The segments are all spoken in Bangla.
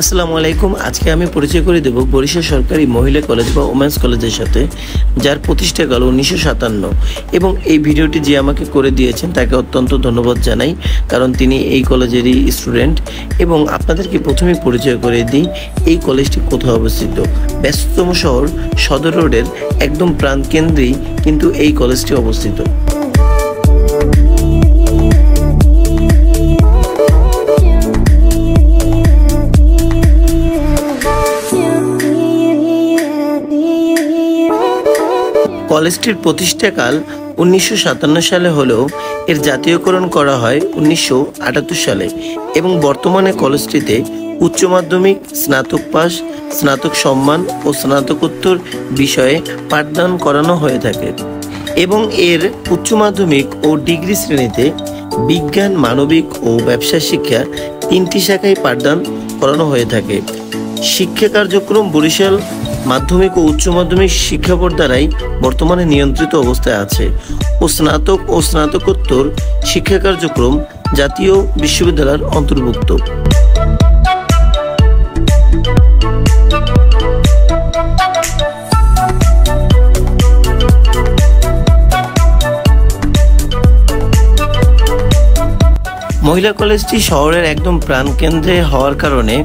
আসসালামু আলাইকুম। আজকে আমি পরিচয় করে দেব বরিশাল সরকারি মহিলা কলেজ বা ওমেন্স কলেজের সাথে, যার প্রতিষ্ঠাকাল 1957। এবং এই ভিডিওটি যে আমাকে করে দিয়েছেন তাকে অত্যন্ত ধন্যবাদ জানাই, কারণ তিনি এই কলেজেরই স্টুডেন্ট। এবং আপনাদেরকে প্রথমে পরিচয় করে দিই এই কলেজটি কোথায় অবস্থিত। ব্যস্ততম শহর সদর রোডের একদম প্রাণকেন্দ্রেই কিন্তু এই কলেজটি অবস্থিত। কলেজটির প্রতিষ্ঠাকাল 1957 সালে হলেও এর জাতীয়করণ করা হয় 1978 সালে। এবং বর্তমানে কলেজটিতে উচ্চ মাধ্যমিক, স্নাতক পাস, স্নাতক সম্মান ও স্নাতকোত্তর বিষয়ে পাঠদান করানো হয়ে থাকে। এবং এর উচ্চ মাধ্যমিক ও ডিগ্রি শ্রেণীতে বিজ্ঞান, মানবিক ও ব্যবসা শিক্ষা 3টি শাখায় পাঠদান করানো হয়ে থাকে। শিক্ষা কার্যক্রম বরিশাল মাধ্যমিক ও উচ্চ মাধ্যমিক শিক্ষা বোর্ড দ্বারাই বর্তমানে নিয়ন্ত্রিত অবস্থায় আছে। ও স্নাতক ও স্নাতকোত্তর শিক্ষা কার্যক্রম জাতীয় বিশ্ববিদ্যালয়ের অন্তর্ভুক্ত। মহিলা কলেজটি শহরের একদম প্রাণকেন্দ্রে হওয়ার কারণে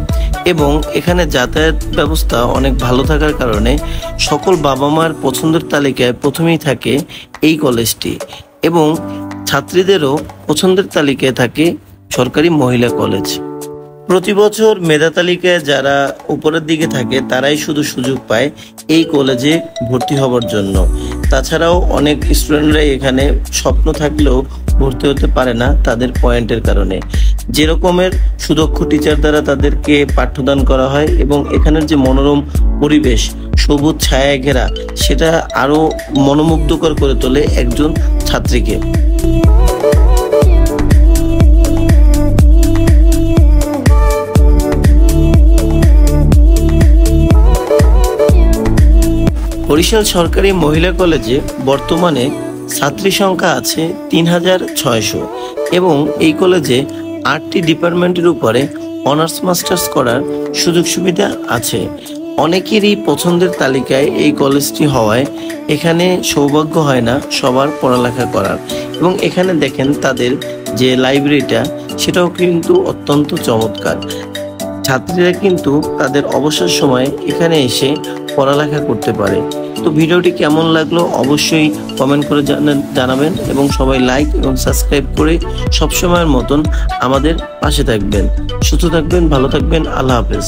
এবং এখানে যাতায়াত ব্যবস্থা অনেক ভালো থাকার কারণে সকল বাবা মার পছন্দের তালিকায় প্রথমেই থাকে এই কলেজটি। এবং ছাত্রীদেরও পছন্দের তালিকায় থাকে সরকারি মহিলা কলেজ। প্রতি বছর মেধা তালিকায় যারা উপরের দিকে থাকে তারাই শুধু সুযোগ পায় এই কলেজে ভর্তি হবার জন্য। তাছাড়াও অনেক স্টুডেন্টরাই এখানে স্বপ্ন থাকলেও ভর্তি হতে পারে না তাদের পয়েন্টের কারণে। যেরকমের সুদক্ষ টিচার দ্বারা তাদেরকে পাঠ্যদান করা হয় এবং এখানের যে মনোরম পরিবেশ, সবুজ ছায়ায় ঘেরা, সেটা আরো মনোমুগ্ধকর করে তোলে একজন ছাত্রীকে। বরিশাল সরকারি মহিলা কলেজে বর্তমানে ছাত্রী সংখ্যা আছে 3600 এবং এই কলেজে 8টি ডিপার্টমেন্টের উপরে অনার্স মাস্টার্স করার সুযোগ সুবিধা আছে। অনেকেরই পছন্দের তালিকায় এই কলেজটি হওয়ায় এখানে সৌভাগ্য হয় না সবার পড়ালেখা করার। এবং এখানে দেখেন তাদের যে লাইব্রেরিটা, সেটাও কিন্তু অত্যন্ত চমৎকার। ছাত্রীরা কিন্তু তাদের অবসর সময়ে এখানে এসে পড়ালেখা করতে পারে। তো ভিডিওটি কেমন লাগলো অবশ্যই কমেন্ট করে জানাবেন এবং সবাই লাইক এবং সাবস্ক্রাইব করে সবসময়ের মতন আমাদের পাশে থাকবেন। সুস্থ থাকবেন, ভালো থাকবেন। আল্লাহ হাফেজ।